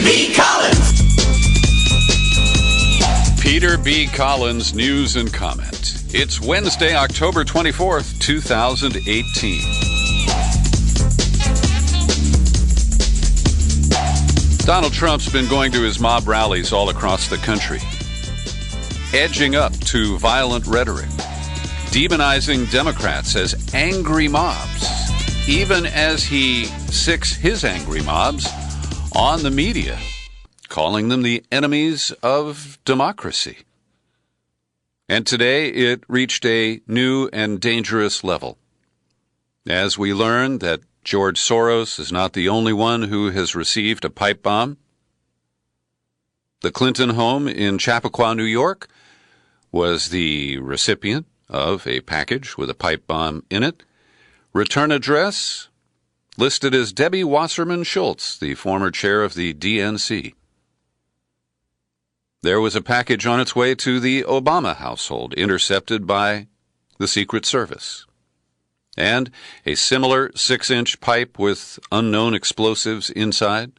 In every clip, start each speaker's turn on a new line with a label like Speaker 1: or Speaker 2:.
Speaker 1: B. Collins.
Speaker 2: Peter B. Collins News and Comment. It's Wednesday, October 24th, 2018. Donald Trump's been going to his mob rallies all across the country, edging up to violent rhetoric, demonizing Democrats as angry mobs, even as he sicks his angry mobs on the media, calling them the enemies of democracy. And today it reached a new and dangerous level, as we learn that George Soros is not the only one who has received a pipe bomb. The Clinton home in Chappaqua, New York, was the recipient of a package with a pipe bomb in it. Return address listed as Debbie Wasserman Schultz, the former chair of the DNC. There was a package on its way to the Obama household, intercepted by the Secret Service. And a similar 6-inch pipe with unknown explosives inside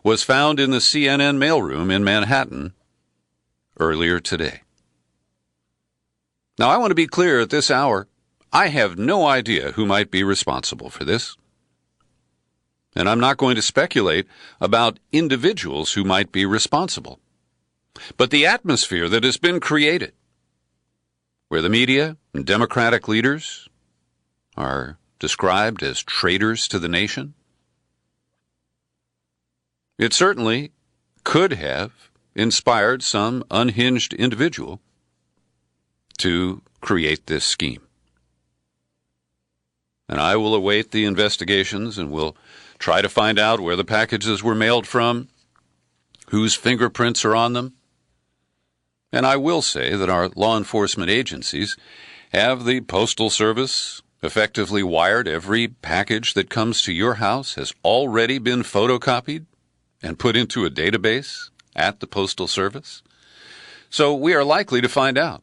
Speaker 2: was found in the CNN mailroom in Manhattan earlier today. Now, I want to be clear at this hour, I have no idea who might be responsible for this. And I'm not going to speculate about individuals who might be responsible. But the atmosphere that has been created, where the media and Democratic leaders are described as traitors to the nation, it certainly could have inspired some unhinged individual to create this scheme. And I will await the investigations and will try to find out where the packages were mailed from, whose fingerprints are on them. And I will say that our law enforcement agencies have the Postal Service effectively wired. Every package that comes to your house has already been photocopied and put into a database at the Postal Service. So we are likely to find out.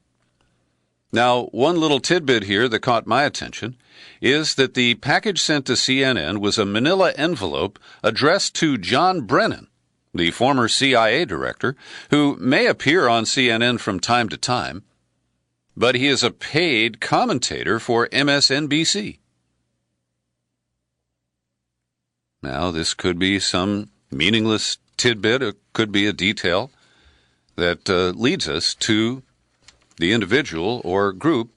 Speaker 2: Now, one little tidbit here that caught my attention is that the package sent to CNN was a manila envelope addressed to John Brennan, the former CIA director, who may appear on CNN from time to time, but he is a paid commentator for MSNBC. Now, this could be some meaningless tidbit, it could be a detail that leads us to the individual or group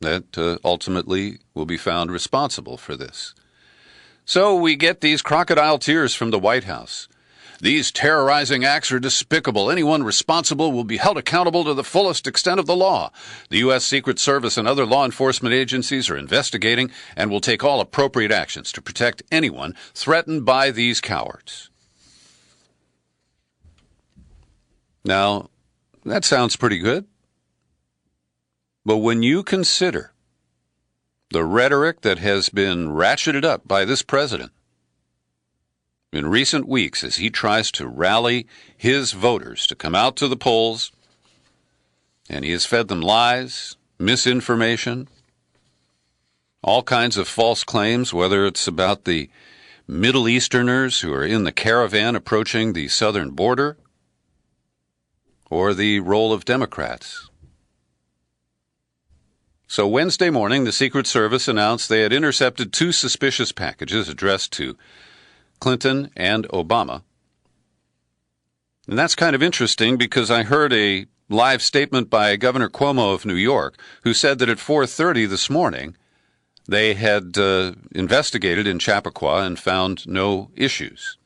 Speaker 2: that ultimately will be found responsible for this. So we get these crocodile tears from the White House. These terrorizing acts are despicable. Anyone responsible will be held accountable to the fullest extent of the law. The U.S. Secret Service and other law enforcement agencies are investigating and will take all appropriate actions to protect anyone threatened by these cowards. Now, that sounds pretty good. But when you consider the rhetoric that has been ratcheted up by this president in recent weeks as he tries to rally his voters to come out to the polls, and he has fed them lies, misinformation, all kinds of false claims, whether it's about the Middle Easterners who are in the caravan approaching the southern border, or the role of Democrats. So Wednesday morning, the Secret Service announced they had intercepted 2 suspicious packages addressed to Clinton and Obama. And that's kind of interesting because I heard a live statement by Governor Cuomo of New York, who said that at 4:30 this morning, they had investigated in Chappaqua and found no issues.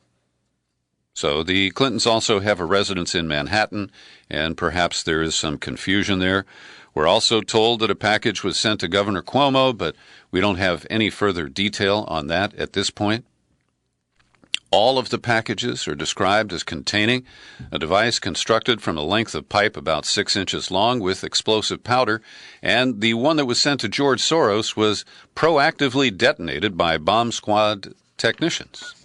Speaker 2: So the Clintons also have a residence in Manhattan, and perhaps there is some confusion there. We're also told that a package was sent to Governor Cuomo, but we don't have any further detail on that at this point. All of the packages are described as containing a device constructed from a length of pipe about 6 inches long with explosive powder, and the one that was sent to George Soros was proactively detonated by bomb squad technicians.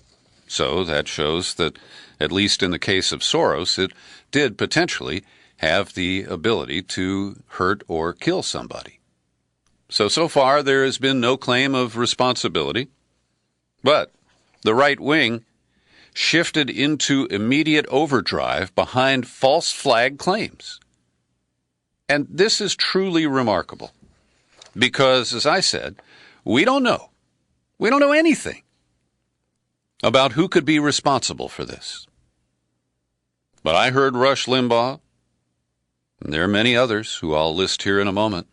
Speaker 2: So that shows that, at least in the case of Soros, it did potentially have the ability to hurt or kill somebody. So far there has been no claim of responsibility, but the right wing shifted into immediate overdrive behind false flag claims. And this is truly remarkable because, as I said, we don't know. We don't know anything about who could be responsible for this. But I heard Rush Limbaugh, and there are many others who I'll list here in a moment,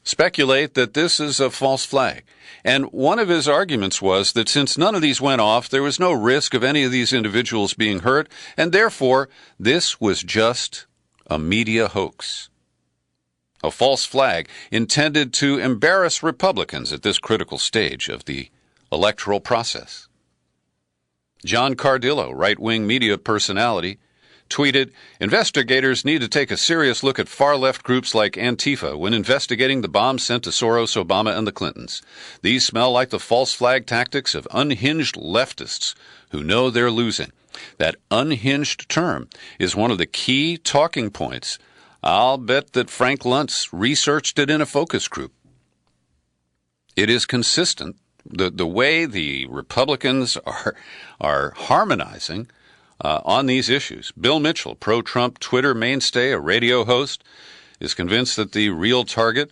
Speaker 2: speculate that this is a false flag. And one of his arguments was that since none of these went off, there was no risk of any of these individuals being hurt, and therefore this was just a media hoax. A false flag intended to embarrass Republicans at this critical stage of the electoral process. John Cardillo, right-wing media personality, tweeted, "Investigators need to take a serious look at far-left groups like Antifa when investigating the bombs sent to Soros, Obama, and the Clintons. These smell like the false flag tactics of unhinged leftists who know they're losing." That unhinged term is one of the key talking points. I'll bet that Frank Luntz researched it in a focus group. It is consistent. The way the Republicans are harmonizing on these issues. Bill Mitchell, pro-Trump Twitter mainstay, a radio host, is convinced that the real target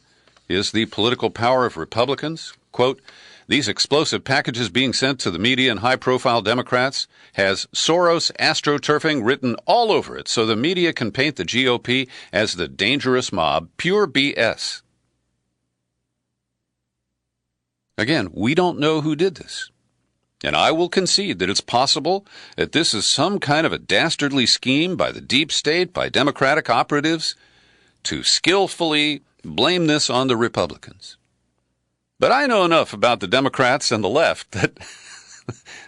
Speaker 2: is the political power of Republicans. Quote, "These explosive packages being sent to the media and high-profile Democrats has Soros astroturfing written all over it so the media can paint the GOP as the dangerous mob. Pure BS." Again, we don't know who did this. And I will concede that it's possible that this is some kind of a dastardly scheme by the deep state, by Democratic operatives, to skillfully blame this on the Republicans. But I know enough about the Democrats and the left that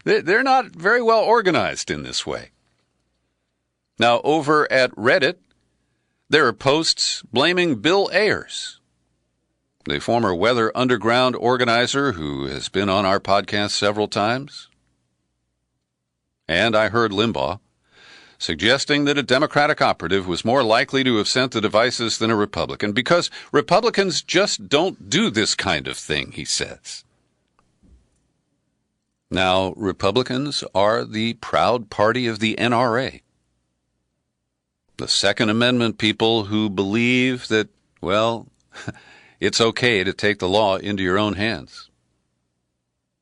Speaker 2: they're not very well organized in this way. Now, over at Reddit, there are posts blaming Bill Ayers, the former Weather Underground organizer who has been on our podcast several times. And I heard Limbaugh suggesting that a Democratic operative was more likely to have sent the devices than a Republican because Republicans just don't do this kind of thing, he says. Now, Republicans are the proud party of the NRA. The Second Amendment people who believe that, well, it's okay to take the law into your own hands.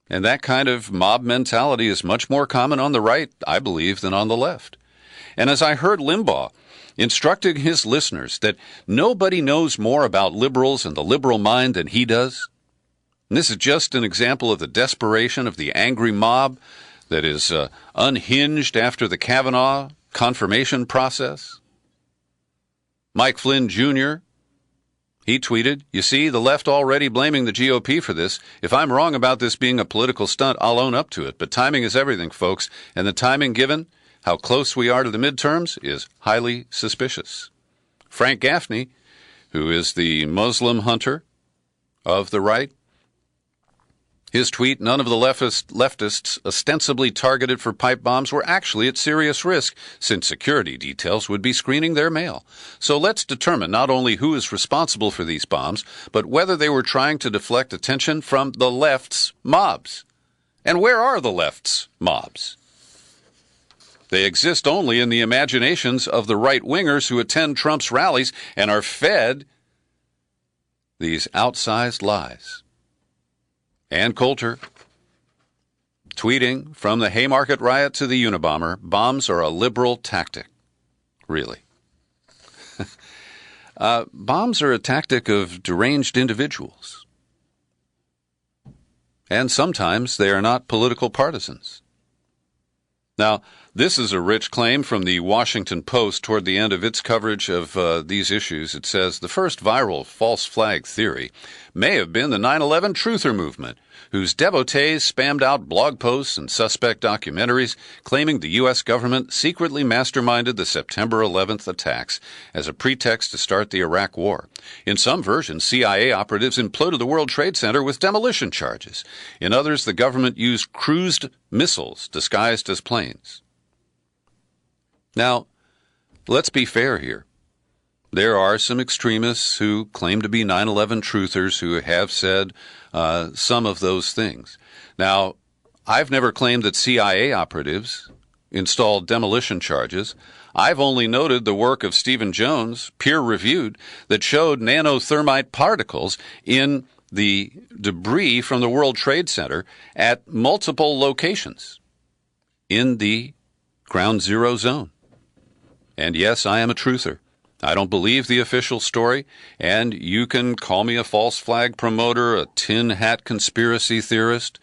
Speaker 2: And that kind of mob mentality is much more common on the right, I believe, than on the left. And as I heard Limbaugh instructing his listeners that nobody knows more about liberals and the liberal mind than he does, and this is just an example of the desperation of the angry mob that is unhinged after the Kavanaugh confirmation process. Mike Flynn Jr., he tweeted, "You see, the left already blaming the GOP for this. If I'm wrong about this being a political stunt, I'll own up to it. But timing is everything, folks. And the timing given, how close we are to the midterms, is highly suspicious." Frank Gaffney, who is the Muslim hunter of the right, his tweet, "None of the leftists ostensibly targeted for pipe bombs were actually at serious risk, since security details would be screening their mail. So let's determine not only who is responsible for these bombs, but whether they were trying to deflect attention from the left's mobs. And where are the left's mobs? They exist only in the imaginations of the right-wingers who attend Trump's rallies and are fed these outsized lies." Ann Coulter, tweeting, "From the Haymarket riot to the Unabomber, bombs are a liberal tactic." Really. Bombs are a tactic of deranged individuals. And sometimes they are not political partisans. Now, this is a rich claim from the Washington Post toward the end of its coverage of these issues. It says, "The first viral false flag theory may have been the 9/11 truther movement, whose devotees spammed out blog posts and suspect documentaries claiming the U.S. government secretly masterminded the September 11th attacks as a pretext to start the Iraq War. In some versions, CIA operatives imploded the World Trade Center with demolition charges. In others, the government used cruised missiles disguised as planes." Now, let's be fair here. There are some extremists who claim to be 9/11 truthers who have said some of those things. Now, I've never claimed that CIA operatives installed demolition charges. I've only noted the work of Stephen Jones, peer-reviewed, that showed nanothermite particles in the debris from the World Trade Center at multiple locations in the Ground Zero zone. And yes, I am a truther. I don't believe the official story, and you can call me a false flag promoter, a tin hat conspiracy theorist,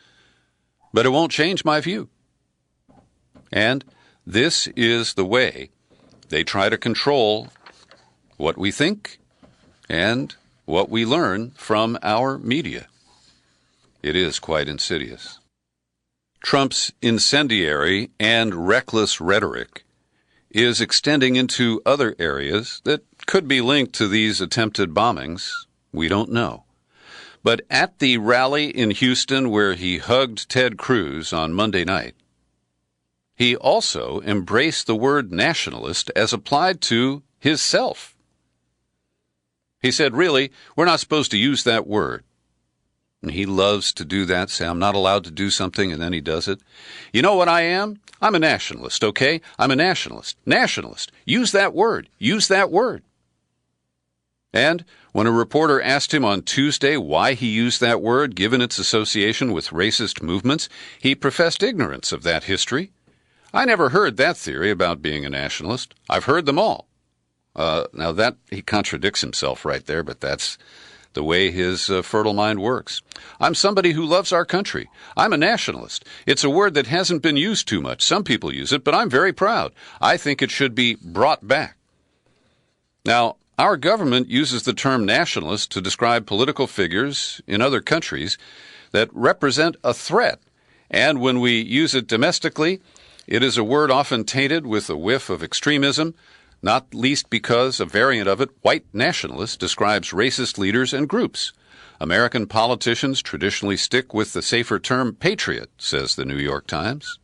Speaker 2: but it won't change my view. And this is the way they try to control what we think and what we learn from our media. It is quite insidious. Trump's incendiary and reckless rhetoric is extending into other areas that could be linked to these attempted bombings. We don't know. But at the rally in Houston where he hugged Ted Cruz on Monday night, he also embraced the word nationalist as applied to himself. He said, really, we're not supposed to use that word. And he loves to do that, say, I'm not allowed to do something, and then he does it. You know what I am? I'm a nationalist, okay? I'm a nationalist. Nationalist. Use that word. Use that word. And when a reporter asked him on Tuesday why he used that word, given its association with racist movements, he professed ignorance of that history. I never heard that theory about being a nationalist. I've heard them all. Now that he contradicts himself right there, but that's the way his fertile mind works. I'm somebody who loves our country. I'm a nationalist. It's a word that hasn't been used too much. Some people use it, but I'm very proud. I think it should be brought back. Now, our government uses the term nationalist to describe political figures in other countries that represent a threat. And when we use it domestically, it is a word often tainted with a whiff of extremism, not least because a variant of it, white nationalist, describes racist leaders and groups. American politicians traditionally stick with the safer term patriot, says the New York Times.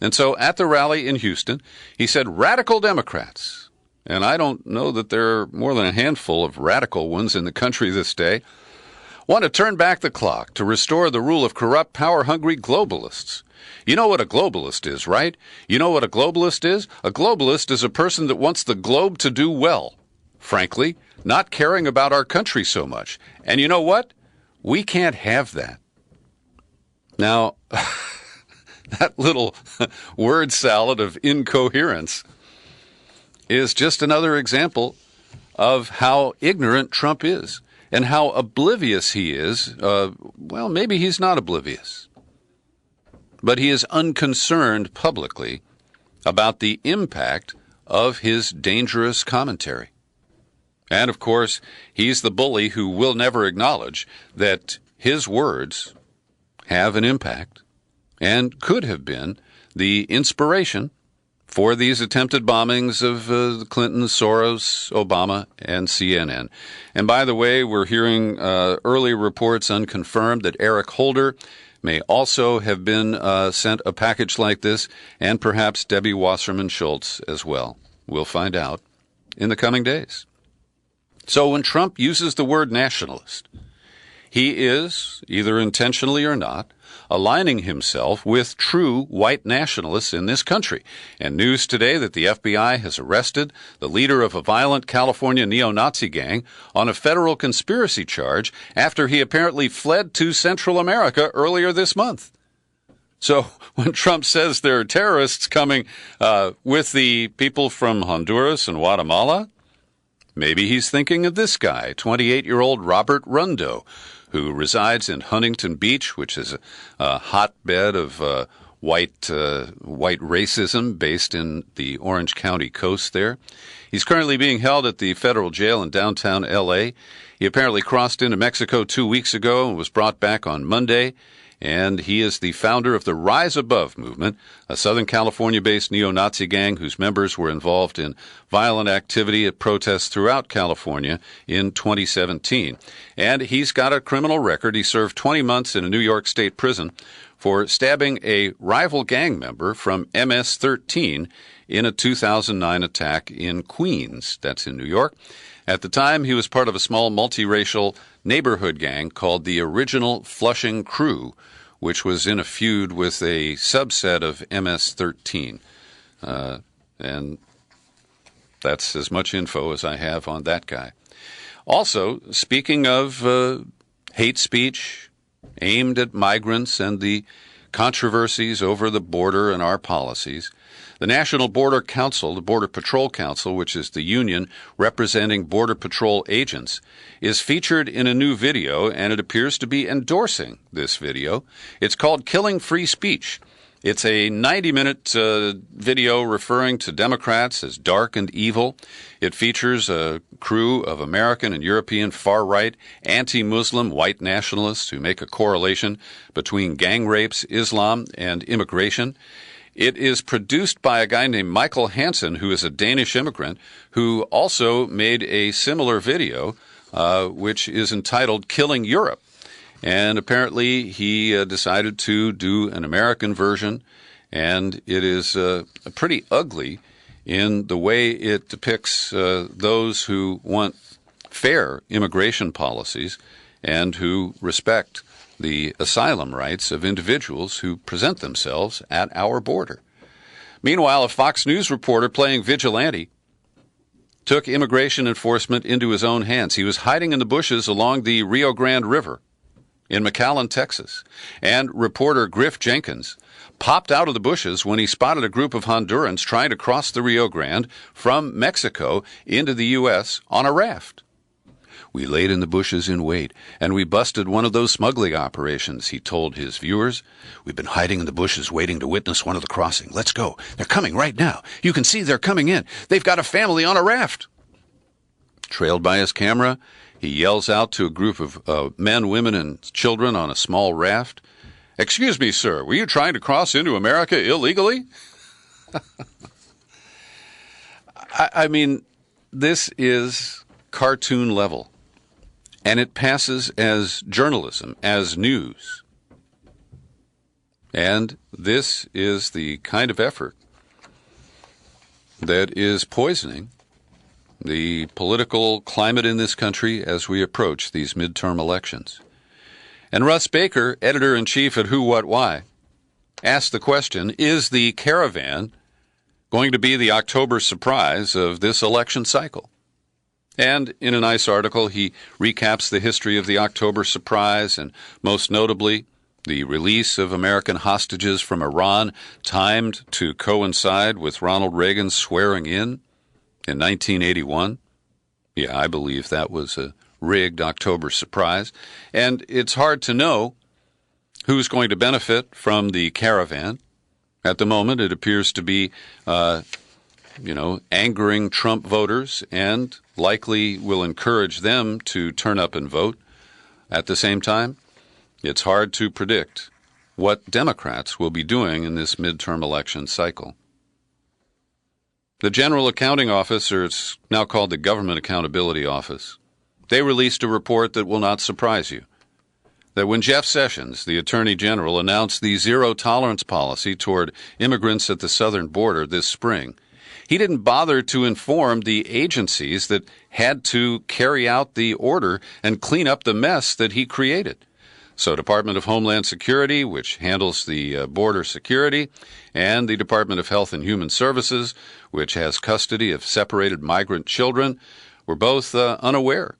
Speaker 2: And so at the rally in Houston, he said radical Democrats, and I don't know that there are more than a handful of radical ones in the country this day, want to turn back the clock to restore the rule of corrupt, power-hungry globalists. You know what a globalist is, right? You know what a globalist is? A globalist is a person that wants the globe to do well. Frankly, not caring about our country so much. And you know what? We can't have that. Now, that little word salad of incoherence is just another example of how ignorant Trump is and how oblivious he is. Well, maybe he's not oblivious, but he is unconcerned publicly about the impact of his dangerous commentary. And, of course, he's the bully who will never acknowledge that his words have an impact and could have been the inspiration for these attempted bombings of Clinton, Soros, Obama, and CNN. And by the way, we're hearing early reports unconfirmed that Eric Holder may also have been sent a package like this, and perhaps Debbie Wasserman Schultz as well. We'll find out in the coming days. So when Trump uses the word nationalist, he is, either intentionally or not, aligning himself with true white nationalists in this country. And news today that the FBI has arrested the leader of a violent California neo-Nazi gang on a federal conspiracy charge after he apparently fled to Central America earlier this month. So when Trump says there are terrorists coming with the people from Honduras and Guatemala, maybe he's thinking of this guy, 28-year-old Robert Rundo, who resides in Huntington Beach, which is a hotbed of white racism based in the Orange County coast there. He's currently being held at the federal jail in downtown L.A. He apparently crossed into Mexico 2 weeks ago and was brought back on Monday. And he is the founder of the Rise Above movement, a Southern California-based neo-Nazi gang whose members were involved in violent activity at protests throughout California in 2017. And he's got a criminal record. He served 20 months in a New York State prison for stabbing a rival gang member from MS-13 in a 2009 attack in Queens. That's in New York. At the time, he was part of a small multiracial neighborhood gang called the Original Flushing Crew, which was in a feud with a subset of MS-13. And that's as much info as I have on that guy. Also, speaking of hate speech aimed at migrants and the controversies over the border and our policies, the National Border Council, the Border Patrol Council, which is the union representing Border Patrol agents, is featured in a new video, and it appears to be endorsing this video. It's called Killing Free Speech. It's a 90-minute video referring to Democrats as dark and evil. It features a crew of American and European far-right, anti-Muslim white nationalists who make a correlation between gang rapes, Islam, and immigration. It is produced by a guy named Michael Hansen, who is a Danish immigrant, who also made a similar video, which is entitled Killing Europe. And apparently he decided to do an American version, and it is pretty ugly in the way it depicts those who want fair immigration policies and who respect the asylum rights of individuals who present themselves at our border. Meanwhile, a Fox News reporter playing vigilante took immigration enforcement into his own hands. He was hiding in the bushes along the Rio Grande River in McAllen, Texas, and reporter Griff Jenkins popped out of the bushes when he spotted a group of Hondurans trying to cross the Rio Grande from Mexico into the U.S. on a raft. "We laid in the bushes in wait, and we busted one of those smuggling operations," he told his viewers. "We've been hiding in the bushes waiting to witness one of the crossing. Let's go. They're coming right now. You can see they're coming in. They've got a family on a raft." Trailed by his camera, he yells out to a group of men, women, and children on a small raft, "Excuse me, sir, were you trying to cross into America illegally?" I mean, this is cartoon level. And it passes as journalism, as news. And this is the kind of effort that is poisoning the political climate in this country as we approach these midterm elections. And Russ Baker, editor-in-chief at Who, What, Why, asked the question, is the caravan going to be the October surprise of this election cycle? And in a nice article, he recaps the history of the October surprise and, most notably, the release of American hostages from Iran, timed to coincide with Ronald Reagan's swearing in 1981. Yeah, I believe that was a rigged October surprise. And it's hard to know who's going to benefit from the caravan. At the moment, it appears to be angering Trump voters and likely will encourage them to turn up and vote. At the same time, it's hard to predict what Democrats will be doing in this midterm election cycle. The General Accounting Office, or it's now called the Government Accountability Office, they released a report that will not surprise you. That when Jeff Sessions, the Attorney General, announced the zero-tolerance policy toward immigrants at the southern border this spring, he didn't bother to inform the agencies that had to carry out the order and clean up the mess that he created. So Department of Homeland Security, which handles the border security, and the Department of Health and Human Services, which has custody of separated migrant children, were both unaware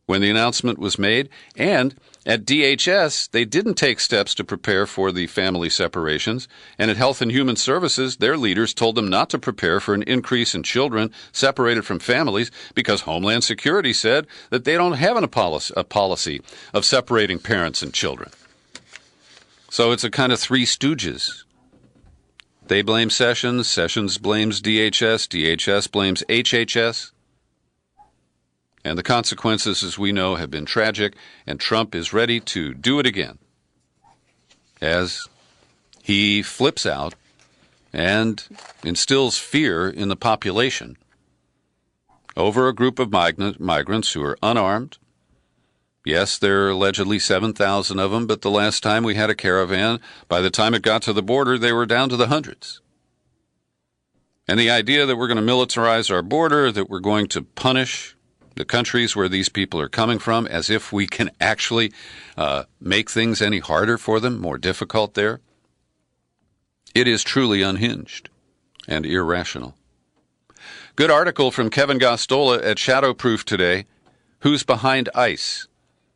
Speaker 2: when the announcement was made. And at DHS, they didn't take steps to prepare for the family separations. And at Health and Human Services, their leaders told them not to prepare for an increase in children separated from families because Homeland Security said that they don't have a policy of separating parents and children. So it's a kind of three stooges. They blame Sessions, Sessions blames DHS, DHS blames HHS. And the consequences, as we know, have been tragic, and Trump is ready to do it again as he flips out and instills fear in the population over a group of migrants who are unarmed. Yes, there are allegedly 7,000 of them, but the last time we had a caravan, by the time it got to the border, they were down to the hundreds. And the idea that we're going to militarize our border, that we're going to punish the countries where these people are coming from, as if we can actually make things any harder for them, more difficult there. It is truly unhinged and irrational. Good article from Kevin Gostola at Shadowproof today. Who's behind ICE?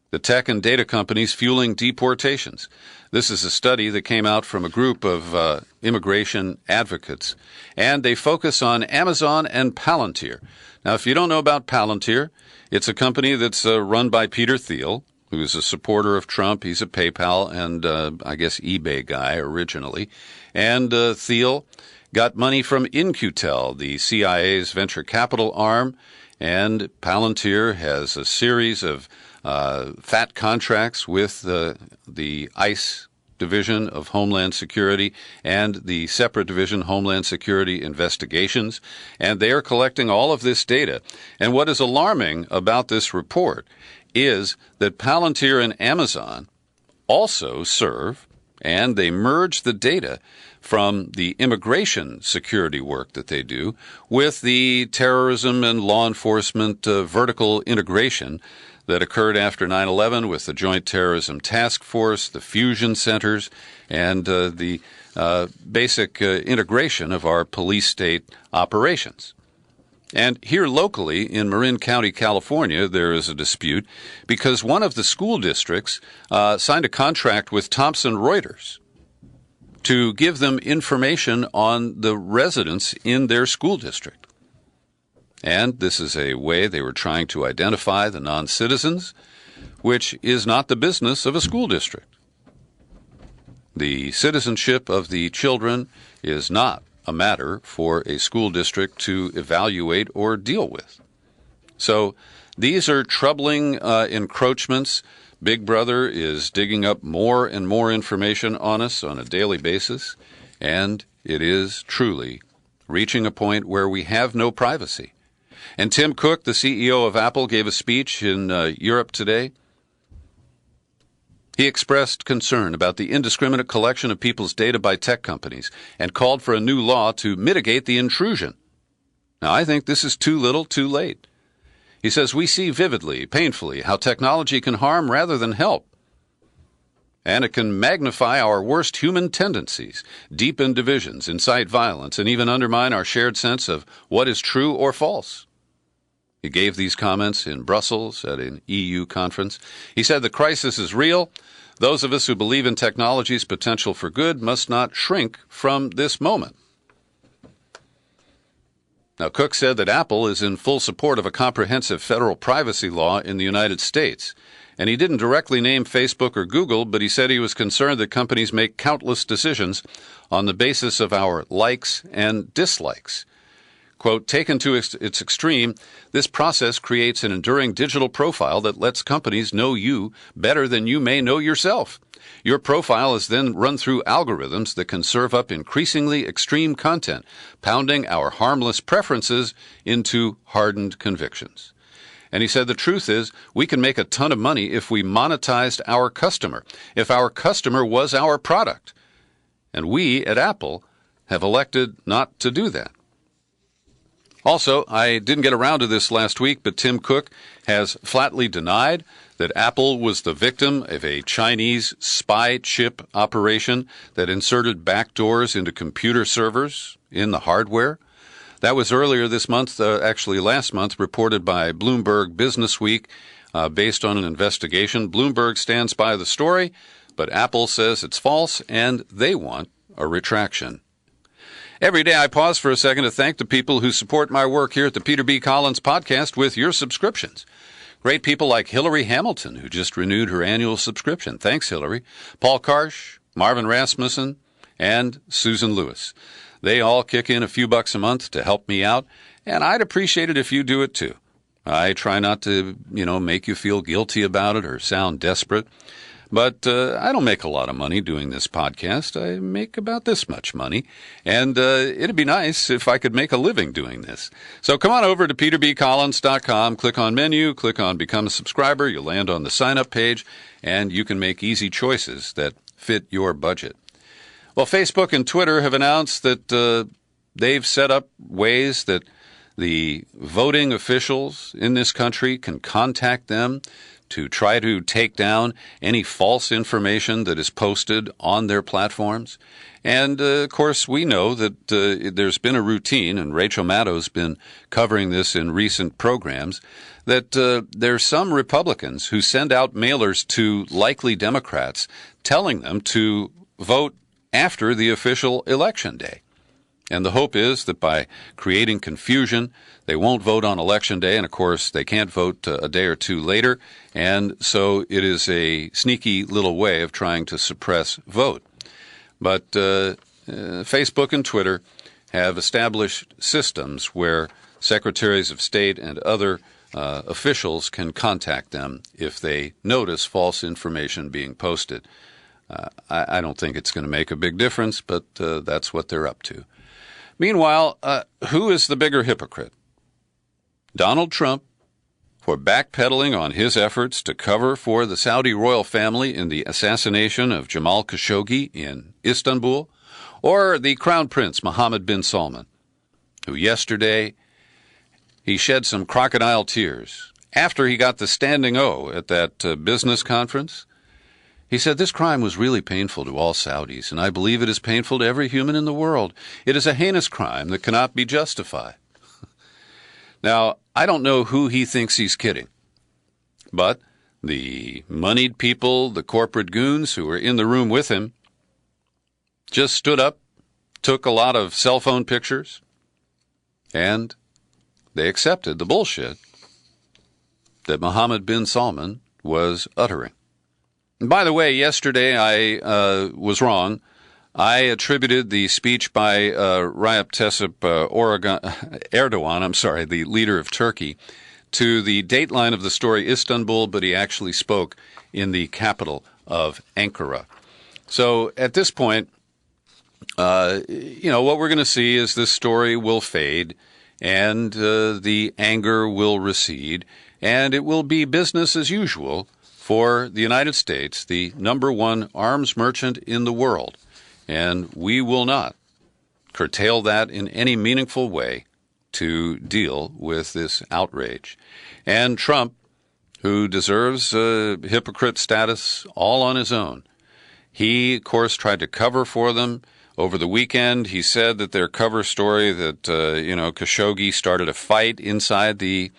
Speaker 2: The tech and data companies fueling deportations. This is a study that came out from a group of immigration advocates, and they focus on Amazon and Palantir. Now, if you don't know about Palantir, it's a company that's run by Peter Thiel, who's a supporter of Trump. He's a PayPal and, I guess, eBay guy originally. And Thiel got money from In-Q-Tel, the CIA's venture capital arm, and Palantir has a series of fat contracts with the ICE Division of Homeland Security and the separate division Homeland Security Investigations, and they are collecting all of this data. And what is alarming about this report is that Palantir and Amazon also serve, and they merge the data from the immigration security work that they do with the terrorism and law enforcement vertical integration that occurred after 9/11 with the Joint Terrorism Task Force, the fusion centers, and the basic integration of our police state operations. And here locally in Marin County, California, there is a dispute because one of the school districts signed a contract with Thomson Reuters to give them information on the residents in their school district. And this is a way they were trying to identify the non-citizens, which is not the business of a school district. The citizenship of the children is not a matter for a school district to evaluate or deal with. So these are troubling encroachments. Big Brother is digging up more and more information on us on a daily basis, and it is truly reaching a point where we have no privacy. And Tim Cook, the CEO of Apple, gave a speech in Europe today. He expressed concern about the indiscriminate collection of people's data by tech companies and called for a new law to mitigate the intrusion. Now, I think this is too little, too late. He says, we see vividly, painfully, how technology can harm rather than help. And it can magnify our worst human tendencies, deepen divisions, incite violence, and even undermine our shared sense of what is true or false. He gave these comments in Brussels at an EU conference. He said the crisis is real. Those of us who believe in technology's potential for good must not shrink from this moment. Now, Cook said that Apple is in full support of a comprehensive federal privacy law in the United States. And he didn't directly name Facebook or Google, but he said he was concerned that companies make countless decisions on the basis of our likes and dislikes. Quote, taken to its extreme, this process creates an enduring digital profile that lets companies know you better than you may know yourself. Your profile is then run through algorithms that can serve up increasingly extreme content, pounding our harmless preferences into hardened convictions. And he said the truth is we can make a ton of money if we monetized our customer, if our customer was our product. And we at Apple have elected not to do that. Also, I didn't get around to this last week, but Tim Cook has flatly denied that Apple was the victim of a Chinese spy chip operation that inserted backdoors into computer servers in the hardware. That was earlier this month, actually last month, reported by Bloomberg Businessweek based on an investigation. Bloomberg stands by the story, but Apple says it's false and they want a retraction. Every day I pause for a second to thank the people who support my work here at the Peter B. Collins Podcast with your subscriptions. Great people like Hillary Hamilton, who just renewed her annual subscription. Thanks, Hillary. Paul Karsh, Marvin Rasmussen, and Susan Lewis. They all kick in a few bucks a month to help me out, and I'd appreciate it if you do it too. I try not to, make you feel guilty about it or sound desperate. But I don't make a lot of money doing this podcast. I make about this much money. And it'd be nice if I could make a living doing this. So come on over to peterbcollins.com, click on menu, click on Become a Subscriber. You'll land on the sign-up page, and you can make easy choices that fit your budget. Well, Facebook and Twitter have announced that they've set up ways that the voting officials in this country can contact them to try to take down any false information that is posted on their platforms. And, of course, we know that there's been a routine, and Rachel Maddow's been covering this in recent programs, that there's some Republicans who send out mailers to likely Democrats telling them to vote after the official election day. And the hope is that by creating confusion, they won't vote on Election Day, and of course they can't vote a day or two later, and so it is a sneaky little way of trying to suppress vote. But Facebook and Twitter have established systems where secretaries of state and other officials can contact them if they notice false information being posted. I don't think it's going to make a big difference, but that's what they're up to. Meanwhile, who is the bigger hypocrite? Donald Trump, for backpedaling on his efforts to cover for the Saudi royal family in the assassination of Jamal Khashoggi in Istanbul, or the Crown Prince Mohammed bin Salman, who yesterday he shed some crocodile tears after he got the standing O at that business conference. He said, "This crime was really painful to all Saudis, and I believe it is painful to every human in the world. It is a heinous crime that cannot be justified." Now, I don't know who he thinks he's kidding, but the moneyed people, the corporate goons who were in the room with him, just stood up, took a lot of cell phone pictures, and they accepted the bullshit that Mohammed bin Salman was uttering. And by the way, yesterday I was wrong. I attributed the speech by Recep Tayyip Erdogan, the leader of Turkey, to the dateline of the story Istanbul, but he actually spoke in the capital of Ankara. So at this point, what we're going to see is this story will fade, and the anger will recede, and it will be business as usual for the United States, the number one arms merchant in the world. And we will not curtail that in any meaningful way to deal with this outrage. And Trump, who deserves hypocrite status all on his own, he, of course, tried to cover for them. Over the weekend, he said that their cover story that, Khashoggi started a fight inside the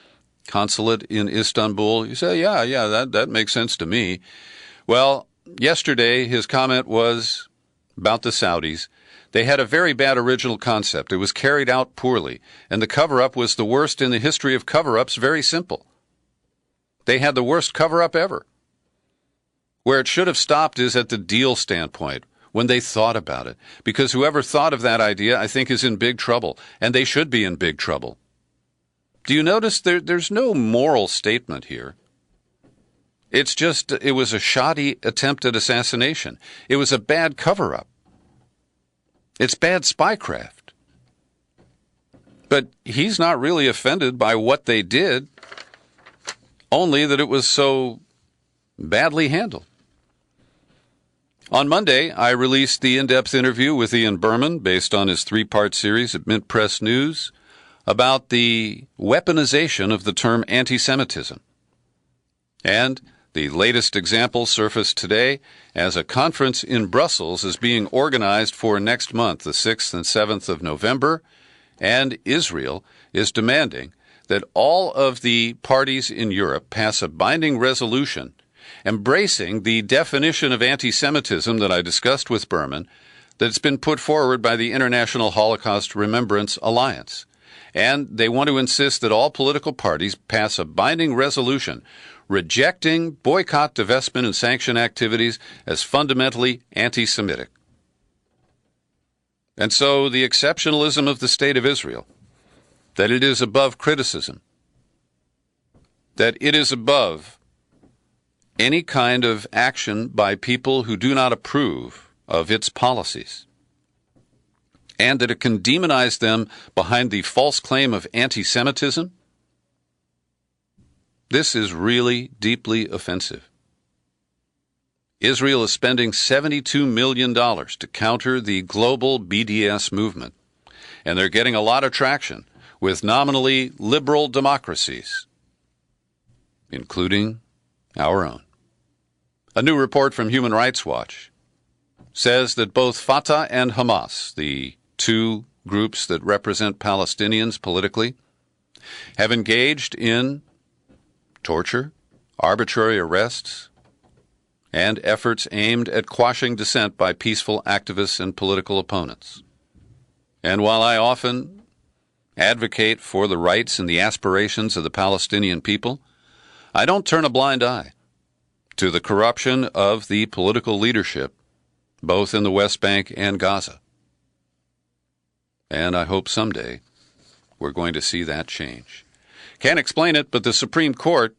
Speaker 2: consulate in Istanbul. You say, yeah, that makes sense to me. Well, yesterday his comment was about the Saudis. They had a very bad original concept. It was carried out poorly, and the cover-up was the worst in the history of cover-ups. Very simple. They had the worst cover-up ever. Where it should have stopped is at the deal standpoint, when they thought about it. Because whoever thought of that idea, I think, is in big trouble, and they should be in big trouble. Do you notice there's no moral statement here? It's just, it was a shoddy attempt at assassination. It was a bad cover-up. It's bad spycraft. But he's not really offended by what they did, only that it was so badly handled. On Monday, I released the in-depth interview with Ian Berman, based on his three-part series at Mint Press News, about the weaponization of the term anti-Semitism. And the latest example surfaced today as a conference in Brussels is being organized for next month, the 6th and 7th of November, and Israel is demanding that all of the parties in Europe pass a binding resolution embracing the definition of anti-Semitism that I discussed with Berman that's been put forward by the International Holocaust Remembrance Alliance. And they want to insist that all political parties pass a binding resolution rejecting boycott, divestment, and sanction activities as fundamentally anti-Semitic. And so the exceptionalism of the State of Israel, that it is above criticism, that it is above any kind of action by people who do not approve of its policies, and that it can demonize them behind the false claim of anti-Semitism, this is really deeply offensive. Israel is spending $72 million to counter the global BDS movement, and they're getting a lot of traction with nominally liberal democracies, including our own. A new report from Human Rights Watch says that both Fatah and Hamas, the two groups that represent Palestinians politically, have engaged in torture, arbitrary arrests, and efforts aimed at quashing dissent by peaceful activists and political opponents. And while I often advocate for the rights and the aspirations of the Palestinian people, I don't turn a blind eye to the corruption of the political leadership, both in the West Bank and Gaza. And I hope someday we're going to see that change. Can't explain it, but the Supreme Court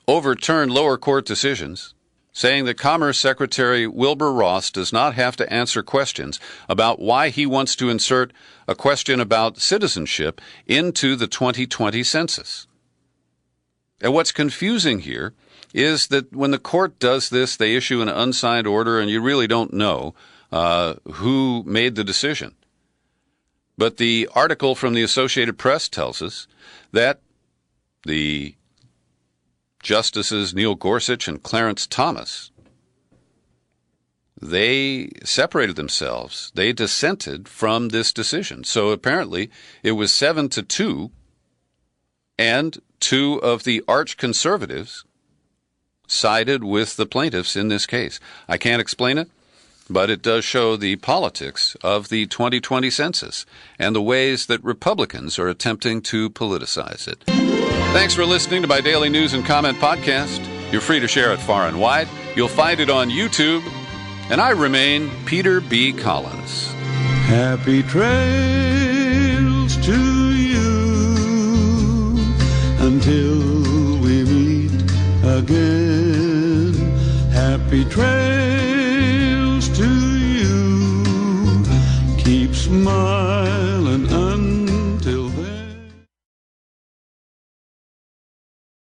Speaker 2: overturned lower court decisions saying that Commerce Secretary Wilbur Ross does not have to answer questions about why he wants to insert a question about citizenship into the 2020 census. And what's confusing here is that when the court does this, they issue an unsigned order, and you really don't know who made the decision. But the article from the Associated Press tells us that the Justices Neil Gorsuch and Clarence Thomas, they separated themselves. They dissented from this decision. So apparently it was 7-2, and two of the arch conservatives sided with the plaintiffs in this case. I can't explain it, but it does show the politics of the 2020 census and the ways that Republicans are attempting to politicize it. Thanks for listening to my daily news and comment podcast. You're free to share it far and wide. You'll find it on YouTube. And I remain Peter B. Collins.
Speaker 1: Happy trails to you until we meet again. Happy trails.